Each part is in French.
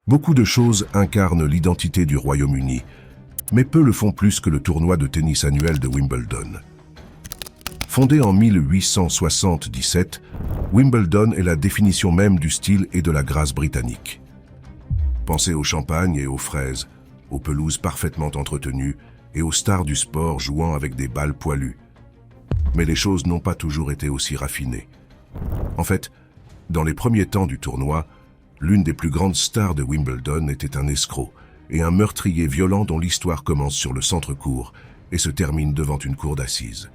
Beaucoup de choses incarnent l'identité du Royaume-Uni, mais peu le font plus que le tournoi de tennis annuel de Wimbledon. Fondé en 1877, Wimbledon est la définition même du style et de la grâce britannique. Pensez au champagne et aux fraises, aux pelouses parfaitement entretenues et aux stars du sport jouant avec des balles poilues. Mais les choses n'ont pas toujours été aussi raffinées. En fait, dans les premiers temps du tournoi, l'une des plus grandes stars de Wimbledon était un escroc et un meurtrier violent dont l'histoire commence sur le centre-court et se termine devant une cour d'assises.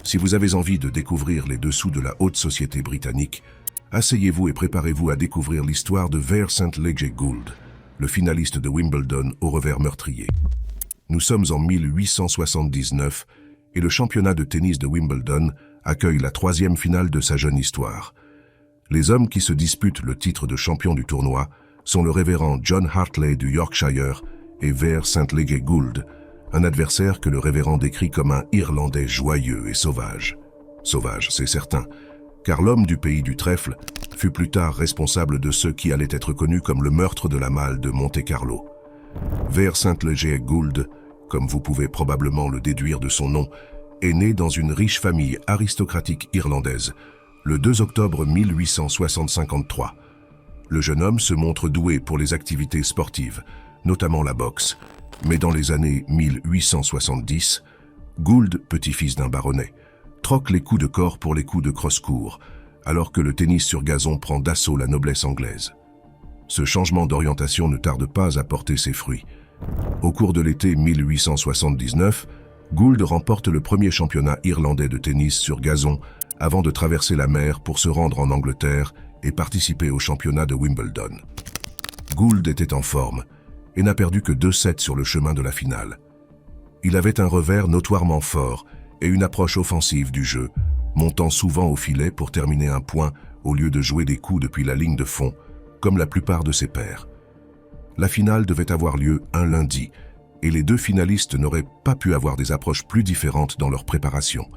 Si vous avez envie de découvrir les dessous de la haute société britannique, asseyez-vous et préparez-vous à découvrir l'histoire de Vere St. Leger Gould, le finaliste de Wimbledon au revers meurtrier. Nous sommes en 1879 et le championnat de tennis de Wimbledon accueille la troisième finale de sa jeune histoire. Les hommes qui se disputent le titre de champion du tournoi sont le révérend John Hartley du Yorkshire et Vere St. Leger Gould, un adversaire que le révérend décrit comme un Irlandais joyeux et sauvage. Sauvage, c'est certain, car l'homme du pays du trèfle fut plus tard responsable de ce qui allait être connu comme le meurtre de la Malle de Monte-Carlo. Vere St. Leger Gould, comme vous pouvez probablement le déduire de son nom, est né dans une riche famille aristocratique irlandaise, le 2 octobre 1853. Le jeune homme se montre doué pour les activités sportives, notamment la boxe, mais dans les années 1870, Gould, petit-fils d'un baronnet, troque les coups de corps pour les coups de crosse-court, alors que le tennis sur gazon prend d'assaut la noblesse anglaise. Ce changement d'orientation ne tarde pas à porter ses fruits. Au cours de l'été 1879, Gould remporte le premier championnat irlandais de tennis sur gazon avant de traverser la mer pour se rendre en Angleterre et participer au championnat de Wimbledon. Gould était en forme et n'a perdu que 2 sets sur le chemin de la finale. Il avait un revers notoirement fort et une approche offensive du jeu, montant souvent au filet pour terminer un point au lieu de jouer des coups depuis la ligne de fond, comme la plupart de ses pairs. La finale devait avoir lieu un lundi, et les 2 finalistes n'auraient pas pu avoir des approches plus différentes dans leur préparation.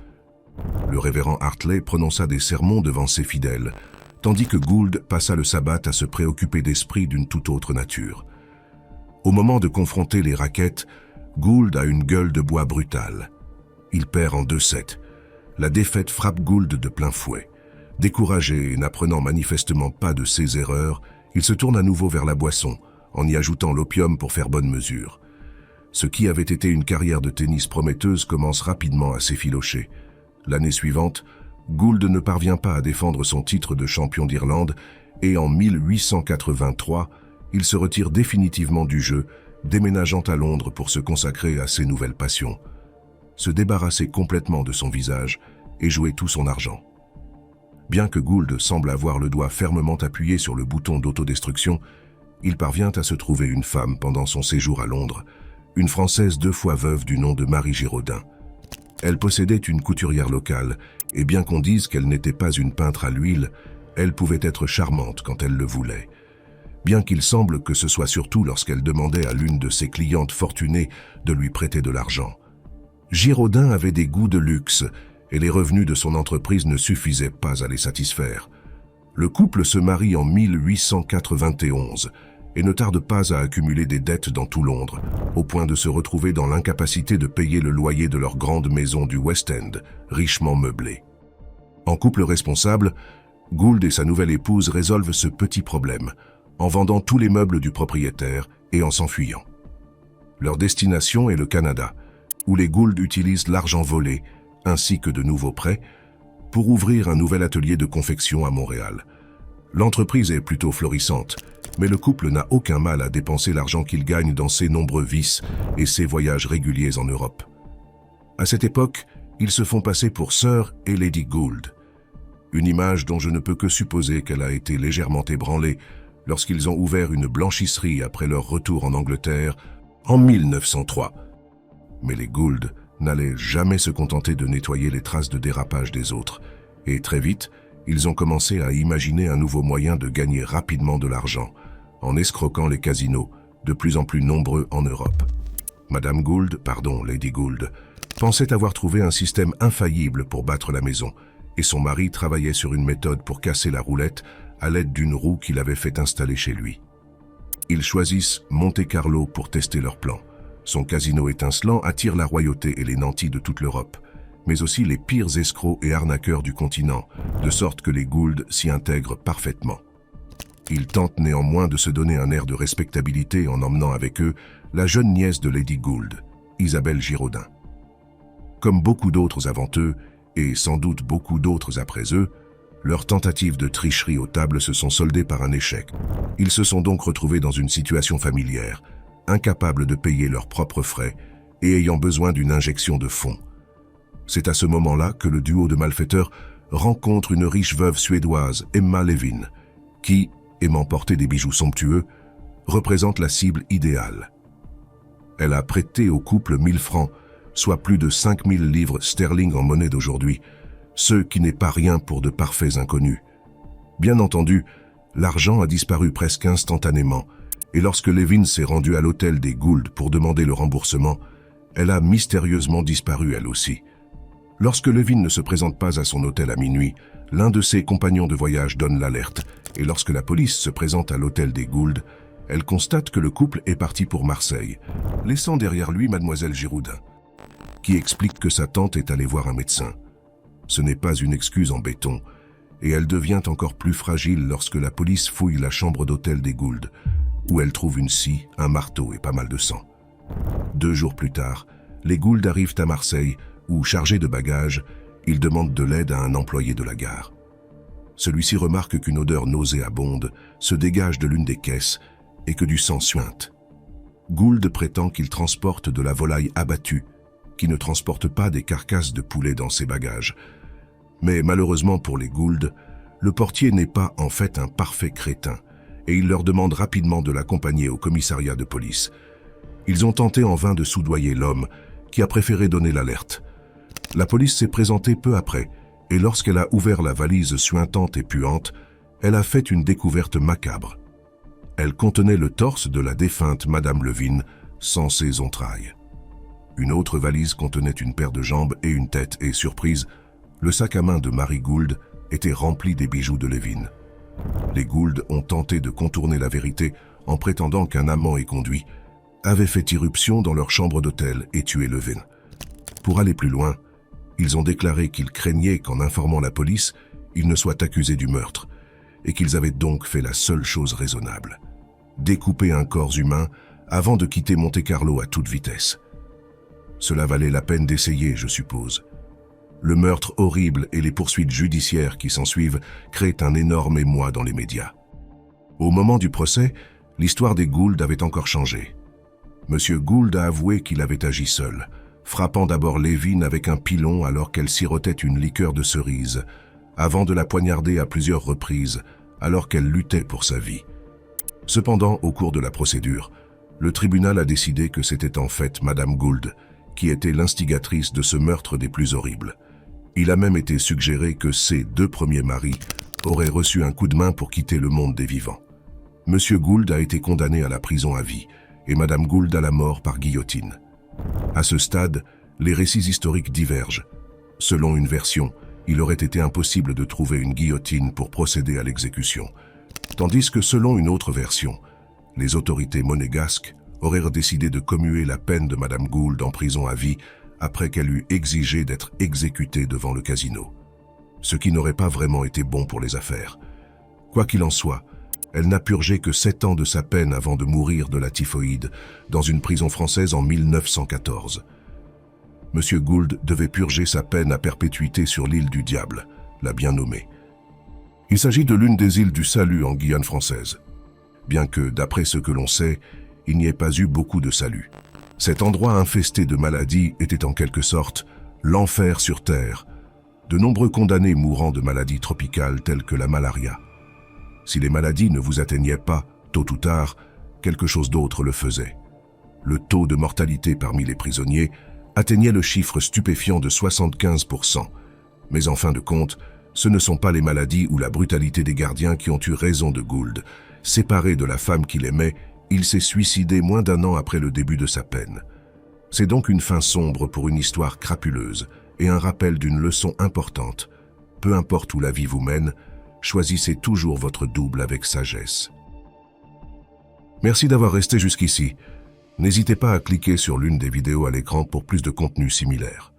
Le révérend Hartley prononça des sermons devant ses fidèles, tandis que Gould passa le sabbat à se préoccuper d'esprits d'une toute autre nature. Au moment de confronter les raquettes, Gould a une gueule de bois brutale. Il perd en 2 sets. La défaite frappe Gould de plein fouet. Découragé et n'apprenant manifestement pas de ses erreurs, il se tourne à nouveau vers la boisson, en y ajoutant l'opium pour faire bonne mesure. Ce qui avait été une carrière de tennis prometteuse commence rapidement à s'effilocher. L'année suivante, Gould ne parvient pas à défendre son titre de champion d'Irlande et en 1883, il se retire définitivement du jeu, déménageant à Londres pour se consacrer à ses nouvelles passions. Se débarrasser complètement de son visage et jouer tout son argent. Bien que Gould semble avoir le doigt fermement appuyé sur le bouton d'autodestruction, il parvient à se trouver une femme pendant son séjour à Londres, une Française 2 fois veuve du nom de Marie Giraudin. Elle possédait une couturière locale, et bien qu'on dise qu'elle n'était pas une peintre à l'huile, elle pouvait être charmante quand elle le voulait. Bien qu'il semble que ce soit surtout lorsqu'elle demandait à l'une de ses clientes fortunées de lui prêter de l'argent. Giraudin avait des goûts de luxe, et les revenus de son entreprise ne suffisaient pas à les satisfaire. Le couple se marie en 1891, et ne tarde pas à accumuler des dettes dans tout Londres, au point de se retrouver dans l'incapacité de payer le loyer de leur grande maison du West End, richement meublée. En couple responsable, Gould et sa nouvelle épouse résolvent ce petit problème, en vendant tous les meubles du propriétaire et en s'enfuyant. Leur destination est le Canada, où les Gould utilisent l'argent volé, ainsi que de nouveaux prêts, pour ouvrir un nouvel atelier de confection à Montréal. L'entreprise est plutôt florissante, mais le couple n'a aucun mal à dépenser l'argent qu'il gagne dans ses nombreux vices et ses voyages réguliers en Europe. À cette époque, ils se font passer pour Sir et Lady Gould. Une image dont je ne peux que supposer qu'elle a été légèrement ébranlée lorsqu'ils ont ouvert une blanchisserie après leur retour en Angleterre en 1903. Mais les Gould n'allaient jamais se contenter de nettoyer les traces de dérapage des autres, et très vite, ils ont commencé à imaginer un nouveau moyen de gagner rapidement de l'argent, en escroquant les casinos, de plus en plus nombreux en Europe. Lady Gould, pensait avoir trouvé un système infaillible pour battre la maison, et son mari travaillait sur une méthode pour casser la roulette à l'aide d'une roue qu'il avait fait installer chez lui. Ils choisissent Monte-Carlo pour tester leur plan. Son casino étincelant attire la royauté et les nantis de toute l'Europe, mais aussi les pires escrocs et arnaqueurs du continent, de sorte que les Gould s'y intègrent parfaitement. Ils tentent néanmoins de se donner un air de respectabilité en emmenant avec eux la jeune nièce de Lady Gould, Isabelle Giraudin. Comme beaucoup d'autres avant eux, et sans doute beaucoup d'autres après eux, leurs tentatives de tricherie aux tables se sont soldées par un échec. Ils se sont donc retrouvés dans une situation familière, incapables de payer leurs propres frais et ayant besoin d'une injection de fonds. C'est à ce moment-là que le duo de malfaiteurs rencontre une riche veuve suédoise, Emma Levin, qui, aimant porter des bijoux somptueux, représente la cible idéale. Elle a prêté au couple 1000 francs, soit plus de 5000 livres sterling en monnaie d'aujourd'hui, ce qui n'est pas rien pour de parfaits inconnus. Bien entendu, l'argent a disparu presque instantanément, et lorsque Levin s'est rendue à l'hôtel des Gould pour demander le remboursement, elle a mystérieusement disparu elle aussi. Lorsque Levin ne se présente pas à son hôtel à minuit, l'un de ses compagnons de voyage donne l'alerte, et lorsque la police se présente à l'hôtel des Gould, elle constate que le couple est parti pour Marseille, laissant derrière lui mademoiselle Giraudin, qui explique que sa tante est allée voir un médecin. Ce n'est pas une excuse en béton, et elle devient encore plus fragile lorsque la police fouille la chambre d'hôtel des Gould, où elle trouve une scie, un marteau et pas mal de sang. 2 jours plus tard, les Gould arrivent à Marseille, où, chargés de bagages, ils demandent de l'aide à un employé de la gare. Celui-ci remarque qu'une odeur nauséabonde se dégage de l'une des caisses et que du sang suinte. Gould prétend qu'il transporte de la volaille abattue, qui ne transporte pas des carcasses de poulet dans ses bagages. Mais malheureusement pour les Gould, le portier n'est pas en fait un parfait crétin, et il leur demande rapidement de l'accompagner au commissariat de police. Ils ont tenté en vain de soudoyer l'homme, qui a préféré donner l'alerte. La police s'est présentée peu après, et lorsqu'elle a ouvert la valise suintante et puante, elle a fait une découverte macabre. Elle contenait le torse de la défunte Madame Levin, sans ses entrailles. Une autre valise contenait une paire de jambes et une tête, et surprise, le sac à main de Marie Gould était rempli des bijoux de Levin. Les Gould ont tenté de contourner la vérité en prétendant qu'un amant éconduit avait fait irruption dans leur chambre d'hôtel et tué Levin. Pour aller plus loin, ils ont déclaré qu'ils craignaient qu'en informant la police, ils ne soient accusés du meurtre, et qu'ils avaient donc fait la seule chose raisonnable: découper un corps humain avant de quitter Monte-Carlo à toute vitesse. Cela valait la peine d'essayer, je suppose. Le meurtre horrible et les poursuites judiciaires qui s'ensuivent créent un énorme émoi dans les médias. Au moment du procès, l'histoire des Gould avait encore changé. Monsieur Gould a avoué qu'il avait agi seul, frappant d'abord Levin avec un pilon alors qu'elle sirotait une liqueur de cerise, avant de la poignarder à plusieurs reprises alors qu'elle luttait pour sa vie. Cependant, au cours de la procédure, le tribunal a décidé que c'était en fait Madame Gould qui était l'instigatrice de ce meurtre des plus horribles. Il a même été suggéré que ses 2 premiers maris auraient reçu un coup de main pour quitter le monde des vivants. Monsieur Gould a été condamné à la prison à vie et Madame Gould à la mort par guillotine. À ce stade, les récits historiques divergent. Selon une version, il aurait été impossible de trouver une guillotine pour procéder à l'exécution, tandis que selon une autre version, les autorités monégasques auraient décidé de commuer la peine de Madame Gould en prison à vie après qu'elle eut exigé d'être exécutée devant le casino. Ce qui n'aurait pas vraiment été bon pour les affaires. Quoi qu'il en soit, elle n'a purgé que 7 ans de sa peine avant de mourir de la typhoïde dans une prison française en 1914. Monsieur Gould devait purger sa peine à perpétuité sur l'île du Diable, la bien nommée. Il s'agit de l'une des îles du Salut en Guyane française, bien que, d'après ce que l'on sait, il n'y ait pas eu beaucoup de salut. Cet endroit infesté de maladies était en quelque sorte l'enfer sur terre, de nombreux condamnés mourant de maladies tropicales telles que la malaria. Si les maladies ne vous atteignaient pas, tôt ou tard, quelque chose d'autre le faisait. Le taux de mortalité parmi les prisonniers atteignait le chiffre stupéfiant de 75%. Mais en fin de compte, ce ne sont pas les maladies ou la brutalité des gardiens qui ont eu raison de Gould. Séparé de la femme qu'il aimait, il s'est suicidé moins d'1 an après le début de sa peine. C'est donc une fin sombre pour une histoire crapuleuse et un rappel d'une leçon importante. Peu importe où la vie vous mène, choisissez toujours votre double avec sagesse. Merci d'avoir resté jusqu'ici. N'hésitez pas à cliquer sur l'une des vidéos à l'écran pour plus de contenu similaire.